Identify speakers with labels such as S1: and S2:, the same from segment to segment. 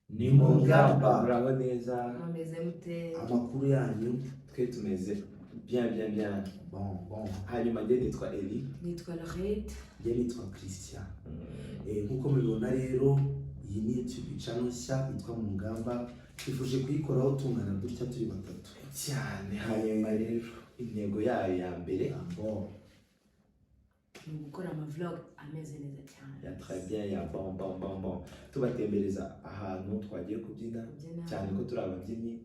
S1: Ni mu ngamba
S2: murabo neza
S3: Mumeze mute?
S1: amakuru yanyu
S2: twe tumeze bien
S1: bon
S2: hanyuma njye nitwa Eli
S3: Nitwa Lorette.
S1: njye nitwa Christian. Nkuko mubibona rero iyi ni YouTube channel nshya yitwa mu ngamba, twifuje kuyikoraho tungana dutya turi batatu
S2: cyane. Hanyuma rero intego yayo ya mbere
S1: bon
S3: Ni gukora vlog ameze neza cyane.
S2: ya très bien ya bon tubatembereza ahantu twagiye kubyina cyane ko turi ababyinnyi,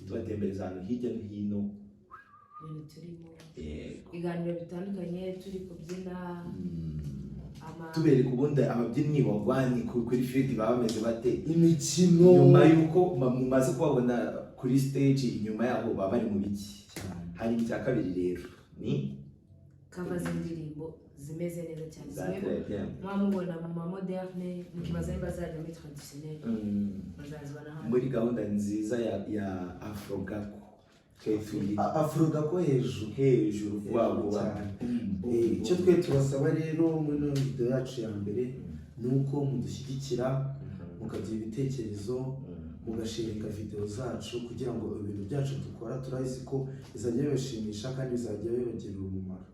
S2: tubatembereza ahantu hirya no hino
S3: ibintu turimo ibiganiro bitandukanye turi kubyina
S2: tubereka ubundi ababyinnyi bagwanye kuri field baba bameze bate,
S1: imikino
S2: nyuma yuko mumaze kubabona kuri stage, inyuma yaho baba bari mu biki. Hanyuma icya kabiri rero ni
S3: cover z'indirimbo zimeze neza cyane,
S2: zimwe
S3: mwamubona mu ma moderne mukibaza niba zajya muri traditionnel bazazibona hano
S2: muri gahunda nziza ya Afrogako.
S1: Afrogako hejuru
S2: wabo
S1: icyo twe tubasaba rero muri ino video yacu ya mbere ni uko mudushyigikira, mukagira ibitekerezo, mugashiringa video zacu kugira ngo ibintu byacu dukora turazi ko bizajya bibashimisha kandi bizajya bibagirira umumaro.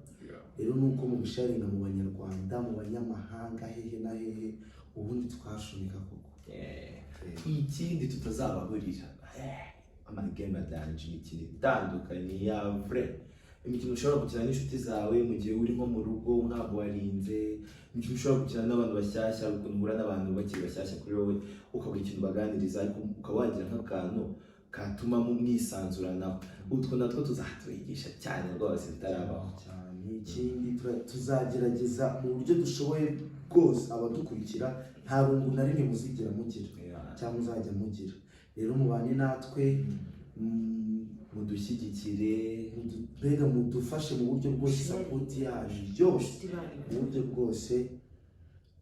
S1: Rero nuko mubisharinga mu banyarwanda, mu banyamahanga, hehe na hehe, ubundi twashunika koko.
S2: Ikindi tutazabahurira amagame adanje, imikino itandukanye ya vrai, imikino ushobora gukina n'inshuti zawe mu gihe uri nko mu rugo ntabwo warinze, imikino ushobora gukina n'abantu bashyashya, uhura n'abantu bakiri bashyashya kuri wowe ukabura ikintu baganiriza ariko ukaba wagira nk'akantu katuma mwisanzuranaho. Utwo natwo tuzatubigisha cyane rwose bitarabaho
S1: cyane. Ikindi tuzagerageza mu buryo dushoboye bwose abadukurikira nta rungu na rimwe muzigera mugira cyangwa muzajya mugira. Rero mubane natwe,
S2: mudushyigikire,
S1: mbega mudufashe mu buryo bwose, support yacu byose mu buryo bwose.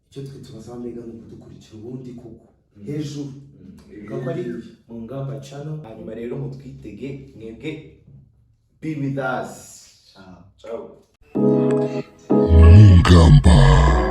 S1: Icyo twe tubasaba mbega ni ukudukurikira ubundi kuko hejuru
S2: kuko ari mu ngamba channel. Hanyuma rero mutwitege mwebwe, be with us. Ciao.
S4: Ngamba.